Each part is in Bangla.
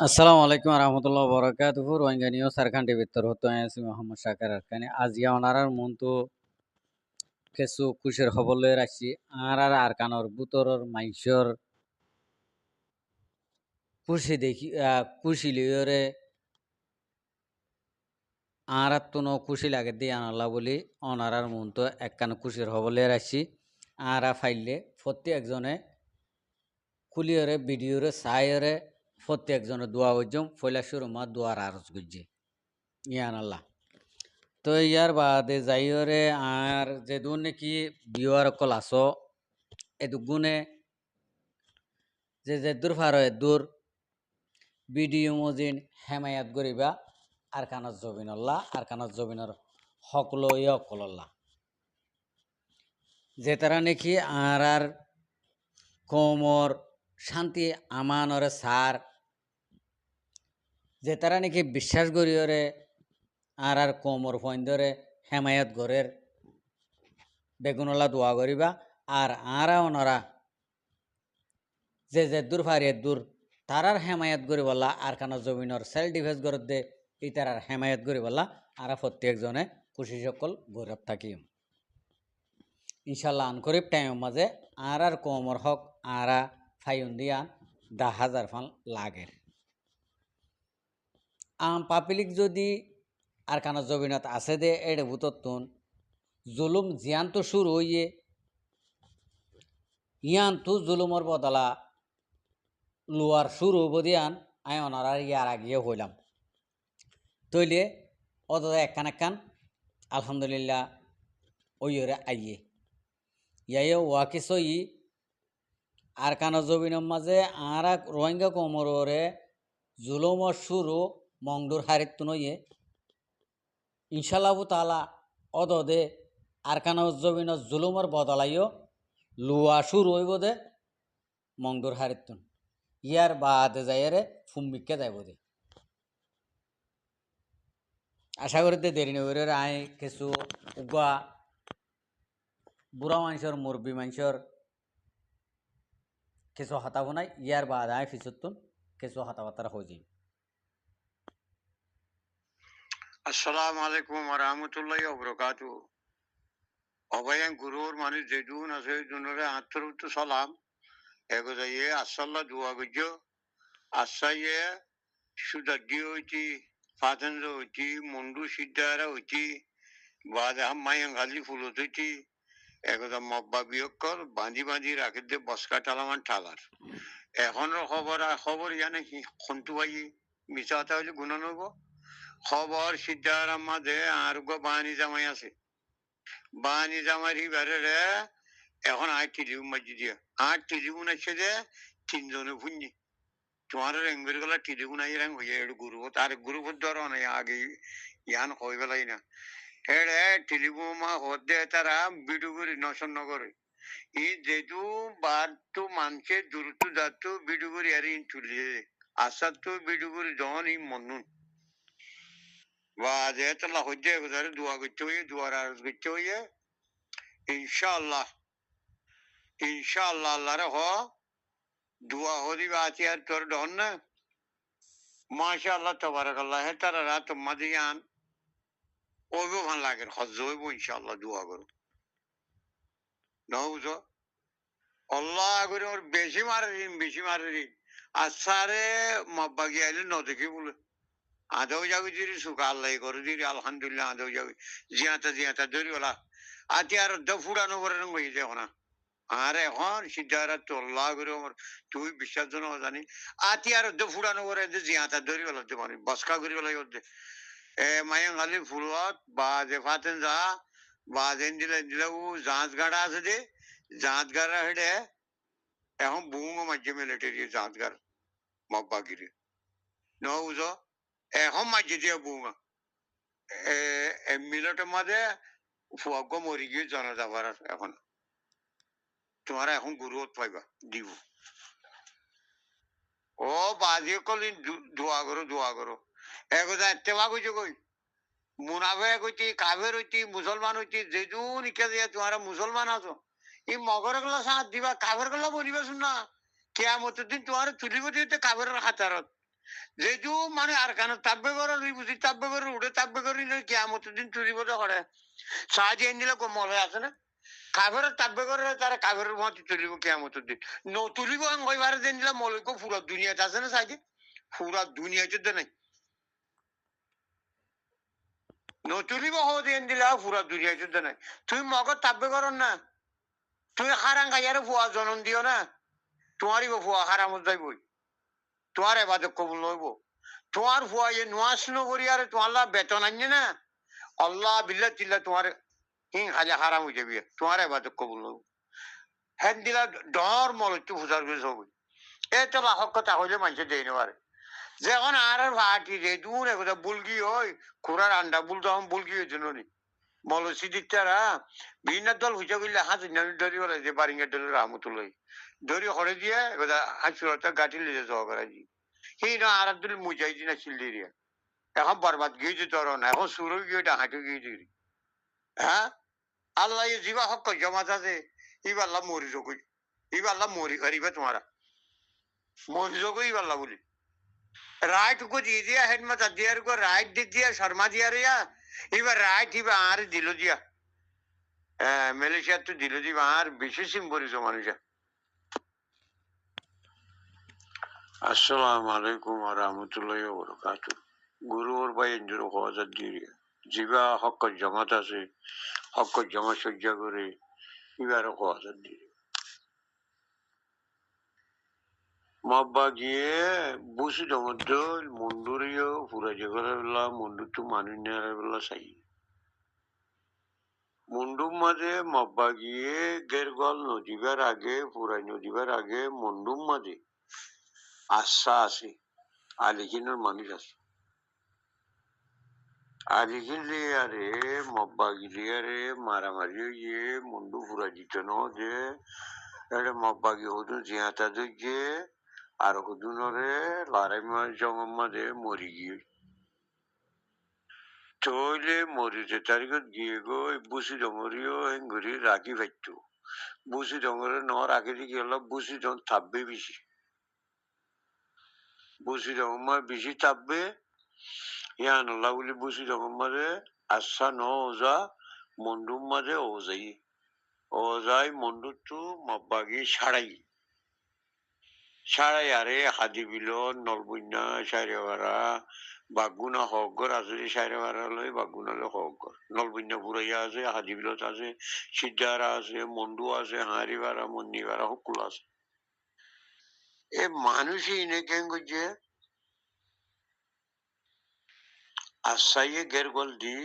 আসসালামু আলাইকুম রহমতুল্লাহ বরকাতুহু রোহিঙ্গানিও সারখান টিভির হতো আছি মোহাম্মদ শাকার আরকানি আজিয়া ওনারার মন্তু কিছু কুশের খবর লয়ে রাখছি আর আরকানর বুতরর মাইসর কুশি দেখি কুশি লিওরে আর তুনো কুশি লাগে দিয়ে আনাল্লা বলি অনারার মন্তু একখান কুশির খবর লয়ে রাখছি আর ফাইলে প্রত্যেকজনে কুলিয়রে ভিডিওরে সাইরে প্রত্যেকজনে দোয়া হইজম ফয়লা শুরু মা দোয়ার আরজ গুজি ইয়ান আল্লাহ তো ইয়ার বাদে যাইরে আর যেদুন নাকি বিওয়ার কল আসো এদুগুনে যে দূর ফার দূর ভিডিও মজিন হেমায়াত গরিবা আর কানত জবিনল্লাহ আর কানত জবিনর হকল ইয়কল্লাহ যে তারা নাকি আর কোমর শান্তি আমানরে সার যে তারা নাকি বিশ্বাস করিওরে আর কোমর ফইন্দরে হেমায়াত গরের বেগুনল্লা দোয়া করিবা আর ওনারা যে দূর ফারিয়ে দূর তারার হেমায়াত করি বললা আর কানা জমিনের সেল ডিফেন্স গরত দে এই তারার হেমায়াত করি বললা আর প্রত্যেকজনে খুশি সকল গৌরব থাকি ইনশাল্লাহ আনকরিব টাইমের মাঝে আর কমর হক আর ফাইন দিয়া 10,000 ফান লাগের পাবলিক যদি আর কানা জমিনত আছে দে এড়ে বুততুন জুলুম জিয়ান তো শুরু হইয়ে ইয়ান তো জুলুমর বদলা লোয়ার শুরু বদিয়ান আই ওনারা ইয়ার আগিয়ে হইলাম তৈলে অত একখান আলহামদুলিল্লাহ ওইরে আইয়ে ইয়াইয়ে ওয়াকি সই আর কানা জবিনের মাঝে আর রোহিঙ্গা কোমরে জুলুমর শুরু মংডুর হারিত নইয়ে ইনশাল্লাহ তালা অদে আর কানা জবিনের জুলুমর বদলাইও লুয়া শুরু হইব দে মংডুর হারিত ইয়ার বাদে যাইরে ফুমিকে যাইব দে আশা করি দেরি নগরের আই কিছু উগা বুড়া মানুষের মুরব্বী মানুষের কিছু হাতাবো নাই ইয়ার বাদ আয় ফিসুতুন কিছু হাতাবাতার হয়ে যাই। আসসালামু আলাইকুম ওয়া রাহমাতুল্লাহি ওয়া বারাকাতুহু। অবয়ান গুরুর মানে যেদুন আছে দুনরে আন্তরিক সালাম এগো যাইয়ে আসসাল্লাহ দুয়া গজ্জো আসাইয়ে সুদাগি হইতি ফাতেন্দ্র হইতি মন্ডু সিদ্ধারা হইতি বাদ হাম্মাইয়াং গালি ফুলত হইতি এগোদা মব্বা বিয়ক্কর বাঁধি বাঁধি রাখে দে বসকা টালামান ঠালার এখনের খবর ইয়ানে খন্তু ভাই মিশা হতা হইলে গুণা নব খবর সিদ্ধারার মাঝে আর গো বাহিনী জামাই আছে বাহিনী জামাই বারে রে এখন আট টিলিগুন মাঝি দিয়া আট টিলিগুন আছে যে তিনজনে ভুঞ্জি তোমার রেঙ্গের গলা টিলিগুন আই রঙ হইয়া এড় গ্রুপ আর গ্রুপের ধর অনেক আগে ইয়ান হয়ে গেলাই না এড়ে টিলিগুমা হদে তারা বিডুগুড়ি নশন নগরে ই যেদু বারটু মানছে দূরটু দাতু বিডুগুড়ি আর ইন তুলিয়ে আসার তো বিডুগুড়ি জন ই মনুন বা যেতলা হজ্জে গুজারে দোয়া করতে হইয়ে দুয়ার আরজ করতে হইয়ে ইনশাআল্লাহ ইনশাআল্লাহ আল্লাহরে হ দুয়া হদি বাতি আর তোর ডন না মাশাআল্লাহ তাবারাকাল্লাহ হে তারা রাত মাদিয়ান ওইবো ভালো লাগে হজ্জ হইব ইনশাআল্লাহ দোয়া করো নবুঝো আল্লাহ করে ওর বেশি মারে আসারে মব্বাগি আইলে ন দেখি বলে আদৌ যাবি দিদি সুখা আল্লাহ করে দিদি আলহামদুলিল্লাহ আদৌ যাবি জিয়াতা ধরি ওলা আতি আর ফুড়ানো করে হয়ে যাও না আর এখন সিদ্ধারা তোল্লা করে আমার তুই বিশ্বাস জন জানি আতি আর ফুড়ানো করে জিয়াতা ধরি ওলা মানে বসকা করি ওলাই ওদের মায়াং আলি ফুলত বা যে ফাতেন যা বা যেন দিলে ও জাঁচ গাড়া আছে যে জাঁচ গাড়া হেডে এখন বুঙো মাঝে মিলিটারি জাঁচ গাড় মব্বাগিরি ন বুঝো এখন মাঝে দিয়ে বুঙা মিলটের মাঝে ফুয়াগ্য মরি গিয়ে জানা যাবার এখন তোমার এখন গুরুত পাইবা দিব ও বাজি কলি দোয়া করো এগোদা এত্তেবা কইছো কই মুনাফে কইতি কাফের হইতি মুসলমান হইতি যেদুন ইকে দিয়ে তোমার মুসলমান আছো এই মগর গুলা সাথ দিবা কাফের গুলা বলিবা শুন না কেয়ামতের দিন তোমার তুলিব দিতে কাফের হাতারত যেহেতু মানে আর কেন তাব্বে করে বুঝি তাব্বে করে উঠে তাব্বে করে কেয়ামতের দিন চুরি বোধ করে সাহায্য নিলে কোমল হয়ে আছে না কাগরের তাব্বে করে তারা কাগরের মতো তুলিব কেয়ামতের দিন তুলিব হইবারে দিন দিলে মলক পুরা দুনিয়াতে আছে না সাহায্য পুরা দুনিয়াতে নাই তুলিব হো দিন দিলে পুরা দুনিয়াতে নাই তুমি মগর তাব্বে করো না তুমি হারাং খাইয়ারে ফুয়া জনম দিও না তোমারই ফুয়া হারামত যাইবই তোমার এবাদত কবুল হইব তোমার ফুয়া এ নোয়াস নগরী আর তোমার বেতন আনছে না আল্লাহ বিল্লাহ চিল্লা তোমার হিং হাজা হারাম হয়ে যাবি তোমার এবাদত কবুল হইব হ্যাঁ দিলা ডর মল একটু ফুজার করে সব এই তো লাহক কথা হইলে মানুষের দেয় নেবারে যখন আর ভাটি রে দূর একদা বুলগি হয় খুরার আন্ডা বুল তখন বুলগি হয়েছে নি মলসি দিতারা বিভিন্ন দল হইতে গেলে হাত ধরি বলে যে বারিঙ্গা দলের রামতুলই ধরি হরে দিয়ে একদা হাসুরতা গাঠি লিয়ে যাওয়া করা জি সেই না আর দিল মুজাই দিনা চিল্লি রিয়া এখন বরবাদ গিয়েছে তোর না এখন সুর গিয়ে ডাহাটে গিয়েছে হ্যাঁ আল্লাহ জিবা হক জমাত আছে ইবাল্লা মরি যোগ ইবাল্লা মরি করিবে তোমারা মরি যোগ ইবাল্লা বলি রাইট को दे दिया हेड में दिया को राइट दे दिया शर्मा दिया रिया इबा राइट इबा आर दिलो दिया মালয়েশিয়া তো দিলো দিবা আর বেশি সিম্বরিজ মানুষ আসসালামু আলাইকুম ওয়া রাহমাতুল্লাহি ওয়া বারাকাতুহু গুরুর ভাই এনজুর হওয়াজাত দিয়ে জিবা হক জমাত আছে হক জমা সহ্য করে এবার হওয়াজাত দিয়ে মাব্বা গিয়ে বুসি দমদ্দ মুন্ডুরিও পুরা জগরেলা মুন্ডু তো মানুষ নেয়ারেলা চাই মুন্ডুর মাঝে মাব্বা গিয়ে গেরগল নদীবার আগে পুরাই নদীবার আগে মুন্ডুর মাঝে আশা আছে আলিখিনের মানুষ আছে আলিখিলিয়ারে মব্বা গিলিয়ারে মারামারি গিয়ে মুন্ডু পুরা দিত ন যে এটা মব্বা গিয়ে হতো জিয়াতা যে আর হুদুনরে লারাই মাস জঙ্গম মাঝে মরি গিয়ে তৈলে মরিতে তারিখত গিয়ে গো বুসি ডমরিও হেঙ্গুরি রাখি পাইতো বুসি ডমরে ন রাখি দি গেল বুসি ডম থাকবে বেশি বুসি ডমর বেশি থাকবে ইয়ান বলি বুসি ডমরে আশা ন ওজা মন্ডুর মাঝে ওজাই ওজাই মন্ডুর তো মব্বাগি সারাই আরে হাজি বিলন নলবন্যা সাইরেবারা বাগুনা হকগর আছে সাইরেবারা লই বাগুনা লই হকগর নলবন্যা পুরাইয়া আছে হাজি বিলত আছে সিদ্ধারা আছে মন্ডু আছে হাঁড়িবারা মন্দিবারা সকল আছে এ মানুষই এনে কেন করছে আশাইয়ে গের গল দি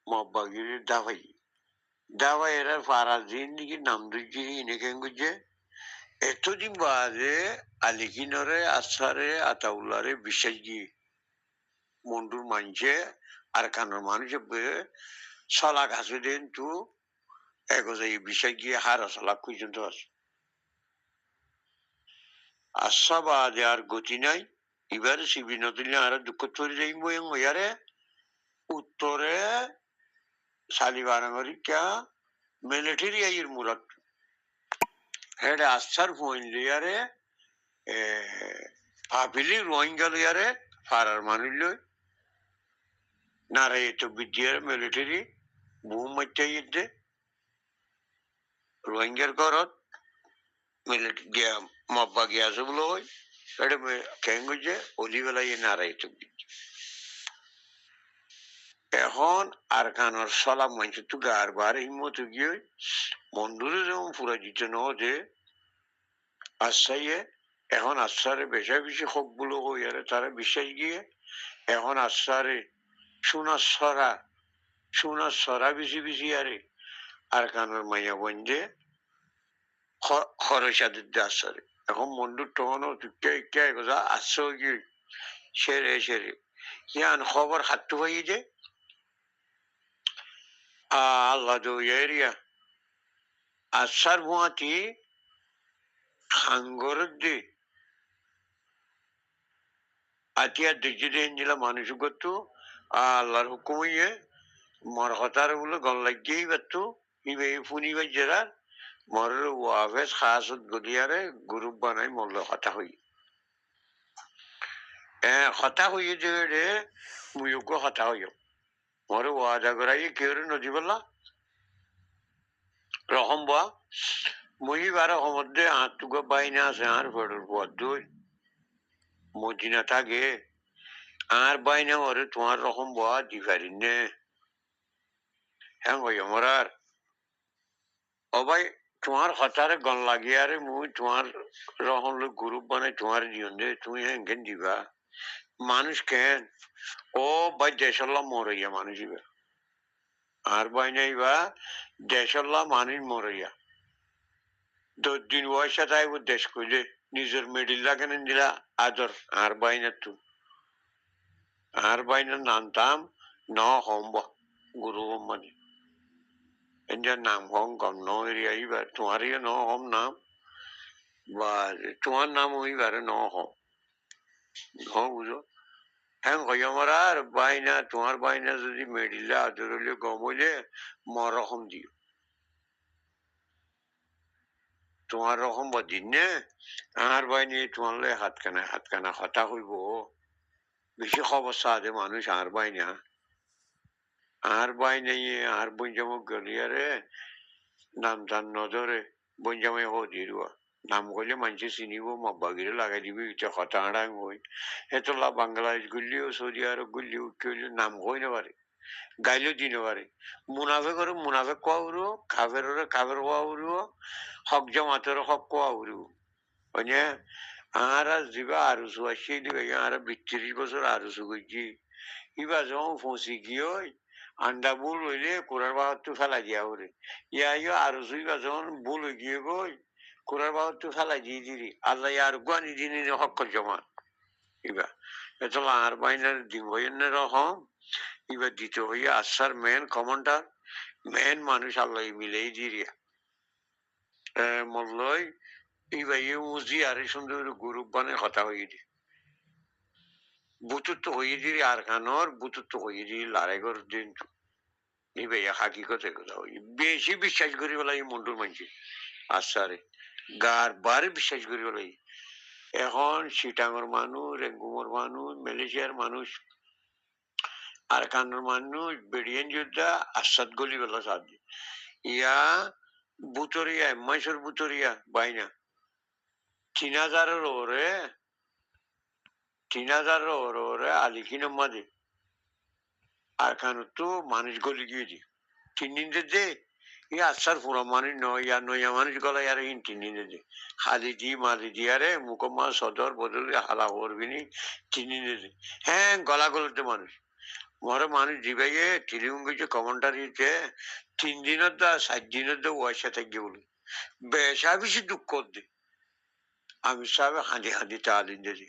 মব্বাগির দাবাই এরা ফারাজিন নাকি নাম দিচ্ছে এনে কেন করছে এতদিন বাদে আলিকিনরে আসারে আতাউল্লারে বিশ্বাস দিয়ে মন্ডুর মানছে আর কানোর মানুষ সলা ঘাসে দেন তু এই বিষয় গিয়ে হার সলা পর্যন্ত আছে আশা বাদে আর গতি নাই এবারে শিবি নতুন আর দুঃখ তৈরি যাইব ইয়ারে উত্তরে সালিবারাঙ্গরি কা মিলিটারি আইয়ের মুরাদ হেডে আসার ফোন লিয়ারে ভাবিলি রোহিঙ্গা লিয়ারে ফারার মানুষ লই নারাই তো বিদ্যার মিলিটারি বহু মাইতে রোহিঙ্গার ঘরত মিলিটারি গিয়া মব্বা গিয়া আছে বলে হয় এটা কেন করছে অলিবেলায় নারাই তো এখন আর কানোর সলাম মানছে তো গার বার হিম্মত গিয়ে মন্ডুরে যেমন পুরা দিতে ন যে আশ্বাইয়ে এখন আশ্বারে বেশা বেশি হক গুলো হইয়ারে তারা বিশ্বাস গিয়ে এখন আশ্বারে সোনার সরা বেশি বেশি আরে আর কানোর মাইয়া বন্ধে খরচাদের আশ্বারে এখন মন্ডুর তখনও কে কথা আশ্রয় গিয়ে সেরে ইয়ান খবর হাতটু হয়ে যে আল্লাহ তো এরিয়া আশার ভুয়াতি হাঙ্গরের দি আতিয়া দেখছি দিলা মানুষ করতো আল্লাহর হুকুম হইয়ে মর হতার বলে গল লাগিয়েই পারতো ইবে ফুনি বাজ্যেরা মরের ওয়াফেস খাসত গলিয়ারে গ্রুপ বানাই মরল হতা হই হতা হইয়ে যে রে মুয়োগ্য হতা হইও মরে ওয়াদা করাই কেউ নদী বললা রহম বা মুই বারো মধ্যে আতুগো বাইনা আছে আর ফেরর বদ্ধ মদিনা থাকে আর বাইনা ওরে তোমার রকম বা দি পারি নে হ্যাঁ ভাই আমার আর অবাই তোমার হতারে গন লাগিয়ারে মুই তোমার রহম লোক গ্রুপ বানাই তোমার দিও দে তুমি হ্যাঁ কেন দিবা মানুষ কেন ও ভাই দেশাল্লাহ মরাইয়া মানুষ ইবা আর বাইনা ইবা দেশাল্লাহ মানুষ মরাইয়া দিন বয়সা তাই ও দেশ কইলে নিজের মেডিল লাগানো দিলা আদর আর বাইনা তু আর বাইনা নামতাম ন হম্ব গুরু মানে এনজার নাম হম কম ন এরিয়া ইবার তোমার ইয়ে ন হম নাম বা তোমার নাম ওইবারে ন হম ন বুঝো হ্যাঁ হই আমার আর বাইনা তোমার বাইনা যদি মেডিলে আদর হইলে গম হইলে মরহম দিও তোমার রকম বদিন নে আর বাইনি তোমার হাত কানা হতা হইব বেশি খবর সাদে মানুষ আর বাই না আর বাই নেই আর বঞ্জামক গলিয়ারে নাম টান নজরে বঞ্জামে হো দিরুয়া নাম করলে মানুষ চিনিব মব্বাগিরে লাগাই দিবি এটা হতা আড়াং হই এতলা বাংলাদেশ গুলিও সৌদি আরব গুলিও কেউ নাম হই না পারে গাইলেও দিনে পারে মুনাফে করে মুনাফে কোয়া উড়ো খাবের খাবের কোয়া উড়ো হক জমাতের হক কোয়া উড়ো মানে আর দিবা আরুসু আসি দিবে আর 32 বছর আরুসু করছি ইবা যখন ফসি গিয়ে আন্ডা বুল হইলে কোরার বাহার তো ফেলা দিয়া ওরে ইয়া আরুসু ইবা যখন বুল হয়ে গিয়ে গই কোরার বাহার তো ফেলা দিয়ে দিলি আল্লাহ আর গুয়ানি দিনে হক জমা ইবা এত আর বাইনার দিন হইন রকম ইবা দিতে হইয়া আসার মেন কমান্ডার মেন মানুষ আল্লাহ মিলেই দিরিয়া মল্লয় ইবা ইয়ে মুজি আর সুন্দর গ্রুপ বানে কথা হয়ে দি বুতুত্ব হয়ে দিলি আর খানোর বুতুত্ব হয়ে দিলি লারাইগর দিন ইবা ইয়া হাকিকতে কথা হই বেশি বিশ্বাস করি বলা এই মন্ডুর মানছি আসারে গার বারে বিশ্বাস করি বলা এখন সিটাঙ্গর মানুষ রেঙ্গুমর মানুষ মালয়েশিয়ার মানুষ আর কানোর মানুষ বেড়িয়ান যোদ্ধা আসাদ গলি বেলা সাদ ইয়া বুতরিয়া মাইসর বুতরিয়া বাইনা 3000-এর ওরে 3000-এর ওরে আলিখিনের মাঝে আর কানো তো মানুষ গলি গিয়ে দি 3 দিন দে ই আসার পুরো মানুষ নয়া মানুষ গলা আর 3 দিন দে খালি দি মালি দিয়ারে মুকম্মা সদর বদলে হালা করবিনি 3 দিন দে হ্যাঁ গলা গলতে মানুষ মরে মানুষ দিবাইয়ে টিলিঙ্গে কমেন্টারিতে 3 দিনের দা 7 দিনের দা ওয়াইসা থাকি বলে বেশা বেশি দুঃখ দে আমি সাহেব হাঁদি হাঁদি তালিন দিদি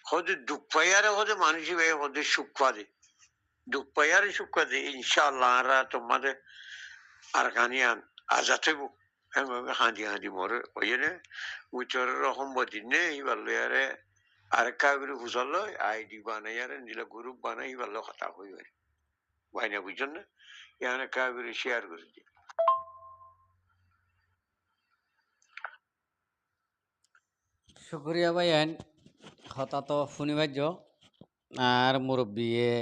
হতে দুঃখ পাইয়ারে হতে মানুষই ভাই হতে সুখ পাদে দুঃখ পাইয়ারে সুখ পাদে ইনশাআল্লাহ আর তোমাদের আর কানিয়ান আজাদ হইব হাঁদি হাঁদি মরে ওই নে উচ্চর রকম বদিন নে ইবাল্লো আরে আর কাগরি হুসল আইডি বানাই আরে নিলে গ্রুপ বানাই ইবাল্লো কথা হই ভাই না বুঝছেন না এখানে কাগরি শেয়ার করে দিই শুক্রিয়া ভাই আইন হতা তো শুনিবার্য আর মুরব্বিয়ে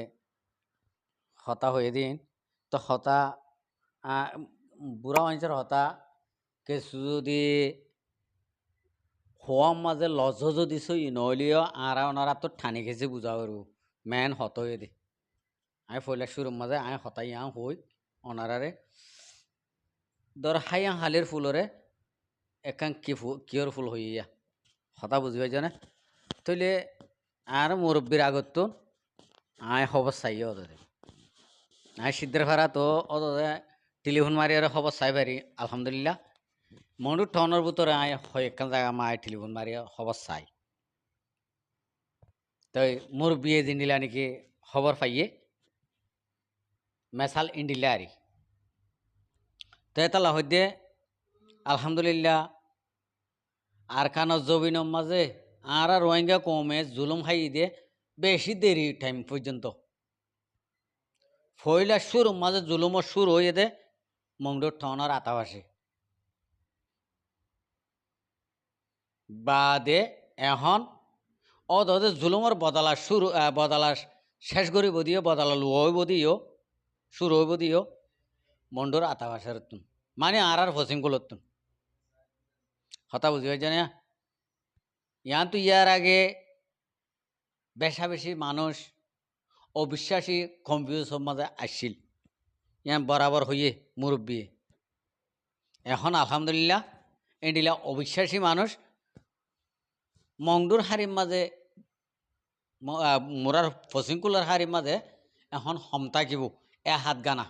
হতা হয়ে দিন তো হতা বুড়া মানুষের হতা কিছু যদি হওয়ার মাঝে লজ্জ যদি সই নইলেও আর ওনারা তো ঠানি খেয়েছে বুঝা করব মেন হত হয়ে দে আমি ফইলা শুরুর মাঝে আমি হতাই হই ওনারারে ধর হাইয়া হালের ফুলরে একান কিয়র ফুল হইয়া হতা বুঝি পাইছ না তইলে আর মুরব্বীর আগত তো আয় খবর চাই ওদের আয় সিদ্ধের ভাড়া তো ওদের টেলিফোন মারি আর খবর চাই পারি আলহামদুলিল্লাহ মনুর টনের ভিতরে আয় হয় একখান জায়গা মায় টেলিফোন মারি খবর চাই তো মুরব্বী জিনিলা নাকি খবর পাইয়ে মেসাল ইন্ডিলা আরি তো এতলা হইতে আলহামদুলিল্লাহ আর খানো জবিনের মাঝে আর রোহিঙ্গা কমে জুলুম খাই দিয়ে বেশি দেরি টাইম পর্যন্ত ফইলা সুর মাঝে জুলুমর সুর হয়ে দে মংডোর ঠনার আতাবাসে বাদে এখন অদে জুলুমর বদলা শেষ করিব দিও বদলা লুইব দিও শুরু হইব দিও মন্ডুর আতা ভাষার তুন মানে আর ফসিং করতুন হতা বুঝি হয়েছে না ইয়ান তো ইয়ার আগে বেশা বেশি মানুষ অবিশ্বাসী কম্পিউটার সমাজে আসছিল ইয়ান বরাবর হইয়ে মুরব্বী এখন আলহামদুলিল্লাহ এডিলা অবিশ্বাসী মানুষ মংডুর হারির মাঝে মোরার ফসিংকুলার হারির মাঝে এখন হমতাকিব হাত গানা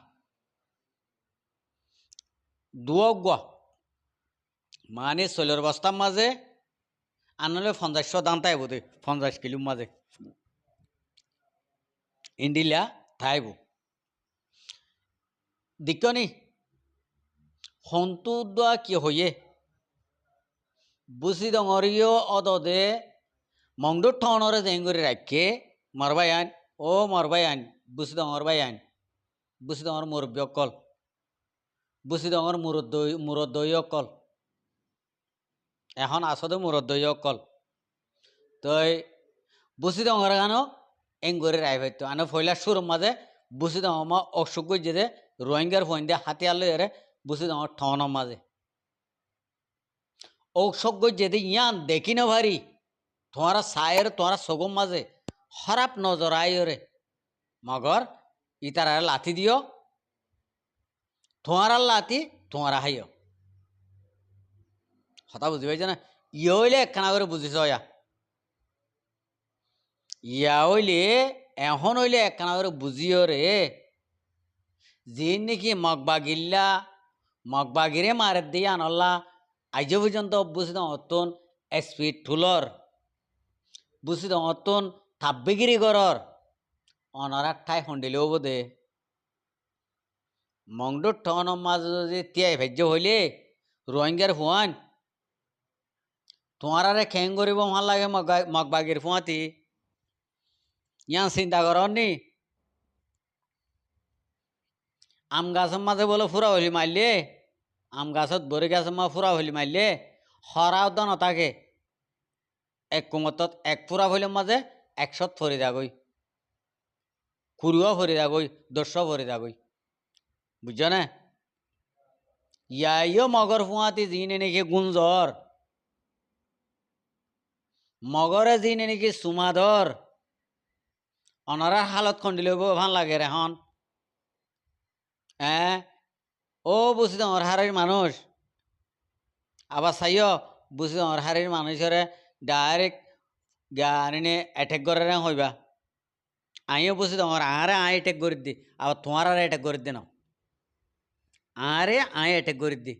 দুয়গ মানে চৈলের বস্তার মাঝে আনলে 50 দান তাইব দে 50 কিলোর মাঝে ইন্ডিলা থাইব দিকনি হন্তু দোয়া কি হইয়ে বুঝি ডঙরিও অদদে মংডুর ঠনরে জেঙ্গুরি রাখে মরবাই আন ও মরবাই আন বুঝি ডঙর আইন বুঝি ডঙর মুরব্বী অকল বুঝি ডঙর মুরদ্দই অকল এখন আসলে মুরদ্দই অকল তই বুঝি ডঙর গানো এঙ্গুরি রাই ভাইতো আনো ফয়লা সুর মাঝে বুঝি ডঙমা অসুখ গই যে রোহিঙ্গার ফোন দিয়ে হাতিয়ার লইরে বুঝি ডঙর ঠনের মাঝে ঔষধ যেদি ইয়ান দেখি না ভারি তোমারা সায়ের তোমারা সগম মাঝে খারাপ নজর আইরে মগর ইতারা লাথি দিও তোমার লাথি তোমার হাইও হতা বুঝি পাইছে না ইয়ে হইলে একখানা করে বুঝিছ ইয়া হইলে এখন হইলে একখানা করে বুঝিও রে যে নাকি মগবাগিরে মারে দিয়ে আনল্লা আজ পর্যন্ত বুঝি অতন স্পিড ঠুলর বুঝি অতন থাব্বিগিরি গরর অনারার ঠাই হন্ডিলেও বোধে মংডুর ঠনের মাঝে যদি তিয়াই ভেজ্য হইলে রোহিঙ্গার ফুয়ান তোমারে খেং করিব ভাল লাগে মগবাগির ফুয়াতি ইয়ান চিন্তা করনি নি আম গাছের মাঝে বলে ফুরা হলি মারলে আম গাছত বরি গাছের মা ফুরা হলি মারলে হরাও দ নথাকে এক কুমতত এক ফুরা হইলের মাঝে 100 ফরি যাগই কুড়িও ফরি যাগই 200 ফরি যাগই বুঝছ না ইয়াইও মগর ফুয়াতি জিনে নাকি গুঞ্জর মগরে জিনে নাকি সুমাদর অনারা হালত খন্ডিলে ভাল লাগে রে হন ও বুঝি তোমার হারের মানুষ আবার চাইও বুঝি তোমার হারের মানুষের ডাইরেক্ট গানে অ্যাটাক করে হইবা আমিও বুঝি তোমার আরে আয় অ্যাটাক করে দি আবার তোমার আর অ্যাটাক করে দি না আরে আয় অ্যাটাক করে দি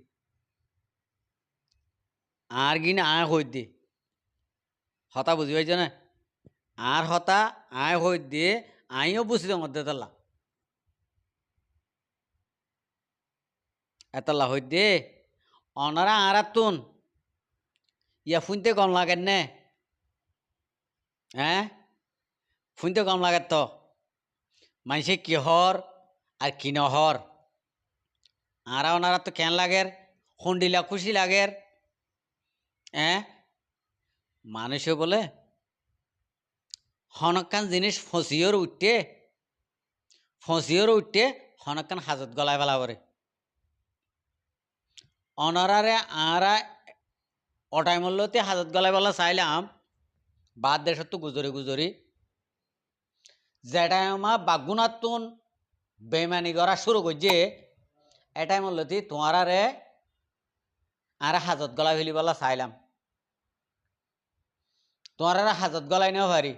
আর গিনে আয় হই দি হতা বুঝি পাইছ না আর হতা আয় হই দিয়ে আমিও বুঝি তোমার দেতলা এতলা হই দে অনারা আর তুন ইয়া ফুনতে কম লাগেন নে ফুনতে কম লাগে তো মানুষে কি হর আর কি নহর আরা ওনারা তো কেন লাগের হন্ডিলা খুশি লাগের মানুষে বলে হনকান জিনিস ফসিওর উঠতে হনকান হাজত গলায় ফেলা করে অনারারে আরা অটাইমল্যতে হাজত গলায় ফেলা চাইলাম বাদ দেশত তো গুজরি যেটা আমার বাগুনাতুন বেমানি করা শুরু করছে এটাই মূল্যতি তোমারে আর হাজত গলা ফেলি বলা চাইলাম তোমার হাজত গলাই নেও ভারি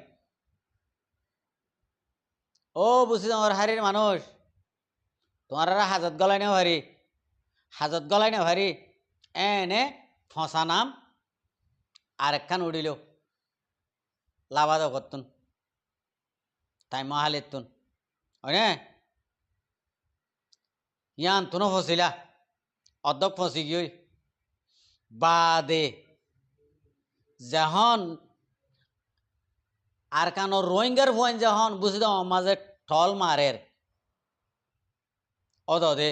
ও বুঝি তোমার হারির মানুষ তোমার হাজত গলাই নেও ভারি এনে ফসা নাম আর একখান উড়িল লাভাদ করতুন তাই মহালেতুন হয়নে ইয়ান তুনো ফসিলা অর্ধক ফসি গিয়ে বাদে যখন আর কানো রোহিঙ্গার ফোন যখন বুঝি দাও মাঝে ঠল মারের অদে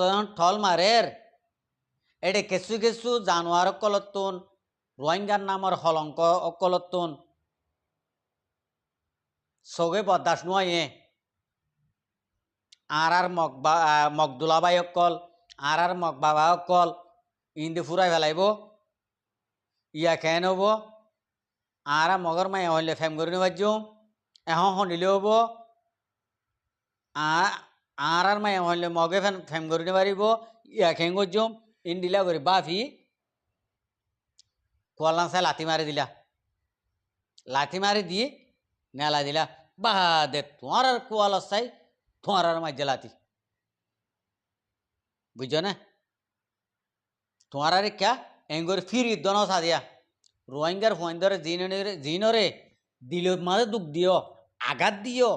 যখন ঠল মারের এটা কিছু জানোয়ার কলতুন রোহিঙ্গার নামর হলঙ্ক অকলতুন সগে বদাস নয় আর মগদুলাবাই অকল আর মগ বাবা অকল ইন্দি ফুরাই ফেলাইব ইয়া কেন হব আর মগর মাই হইলে ফেম করে নিবাজ এখন শুনিলে হব আর মাই হইলে মগে ফেম করে নিবারিব ইয়া খেং গজম ইন্দিলা করে বাফি কোয়ালাংসায় লাথি মারি দিয়ে নেলা দিলা বা দে তোমার আর কোয়াল চাই তোমার আর মাঝে লাথি বুঝছো না তোমার আর ক্যা এঙ্গর ফিরি দন দিয়া রোহিঙ্গার ফোয়াইন্দরে জিনরে দিল মাঝে দুঃখ দিও আঘাত দিও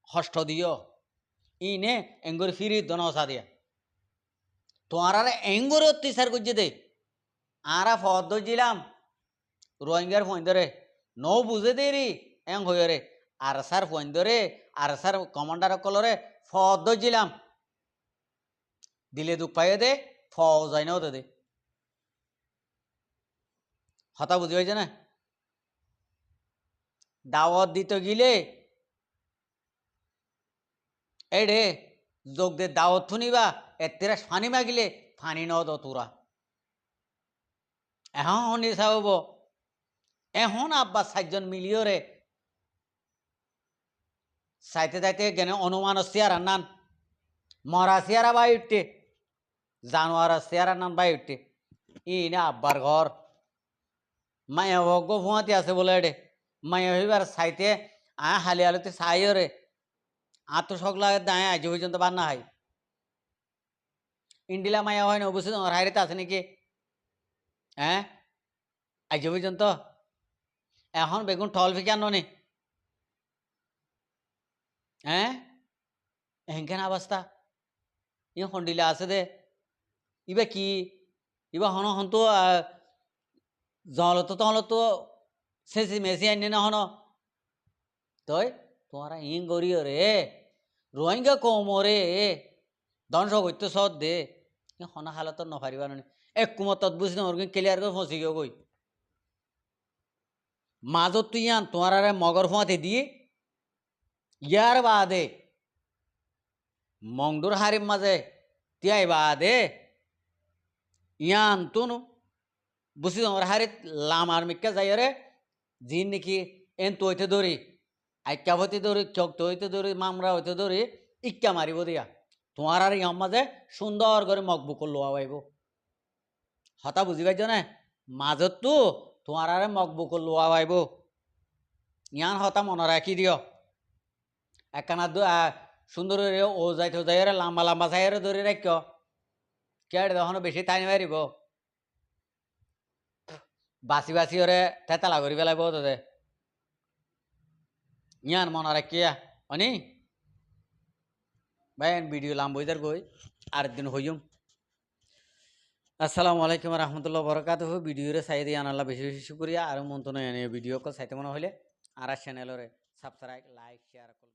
কষ্ট দিও ইনে এঙ্গর ফিরি দন দিয়া তোমার আর এঙ্গর অত্যাচার করছে দে আরা ফদ দিলাম রোহিঙ্গার ফোয়াইন্দরে নৌ বুঝে দেরি এং হয়ে আর স্যার ফোয়াইন্দরে আর স্যার কমান্ডার কলরে ফদ দিলাম দিলে দুঃখ পাইয়ে দে ফজাই নাও দে হতা বুঝি হয়েছে না দাওয়াত দিতে গিলে এই রে যোগ দে দাওয়াত শুনিবা এতেরা ফানি মাগিলে ফানি ন দ তোরা এখন শুনি চাব এখন আব্বা 4জন মিলিও রে চাইতে চাইতে গেনে অনুমান চেয়ার নান মরা চেয়ারা বাই উঠতে জানোয়ার চেয়ারা নান বাই উঠতে ই না আব্বার ঘর মায়া ভগ্য ফুয়াতে আছে বলে এডে মায়া হইবার চাইতে হালি আলুতে চাইও রে তো সকলা দায় আজ পর্যন্ত বান্না হয় ইন্ডিলা মায়া হয় না অবশ্যই তোমার হাইরেতে আছে নাকি হ্যাঁ আজ পর্যন্ত এখন বেগুন টল ফিকে আনো নি হ্যাঁ এহেন অবস্থা ই হন্ডিলা আছে দে ইবা কি ইবা হন হন তো জলতো তহলতো সেসি মেসি আনি না হন তই তোমারা ইং গরিও রে রোহিঙ্গা কমরে ধ্বংস করতে সদ দে হনা হালত নফারিবা নি এক কুমতত বুঝি নর ক্লিয়ার করে ফসি গিয়ে কই মাজত তুই আন তোমার মগর ফুঁয়াতে দিয়ে ইয়ার বাদে মংডুর হারির মাঝে তিয়াই বাদে ইয়ান তুন বুঝি তোমার হারিত লামার মিক্কা যাই রে জিন নাকি এন তৈতে ধরি আইক্যা হইতে ধরি চক হইতে ধরি মামরা হইতে ধরি ইক্কা মারিব দিয়া তোমার আর ইয়ার মাঝে সুন্দর করে মগবুক লোয়া পাইব হতা বুঝি পাইছ না মাজত তো তোমার আর মগবুক লোয়া পাইব ইয়ান হতা মনে রাখি দিও একখানা সুন্দর ও যাইতে যাই লাম্বা লাম্বা চাই ধরে রাখ কে তখন বেশি টাইম মারিব বাসি বাসি ওরে তেতালা করি পেলাইব তোদের ইয়ান মনে রাখিয়া অনি ভাই ভিডিও লাম বইদার গই আরেকদিন হইম আসসালামু আলাইকুম রহমতুল্লাহ বরকাতুহু ভিডিওরে চাই দিয়ে আনাল্লাহ বেশি বেশি শুক্রিয়া আর মন্তন এনে ভিডিও কল চাইতে মনে হইলে আর চ্যানেলরে সাবস্ক্রাইব লাইক শেয়ার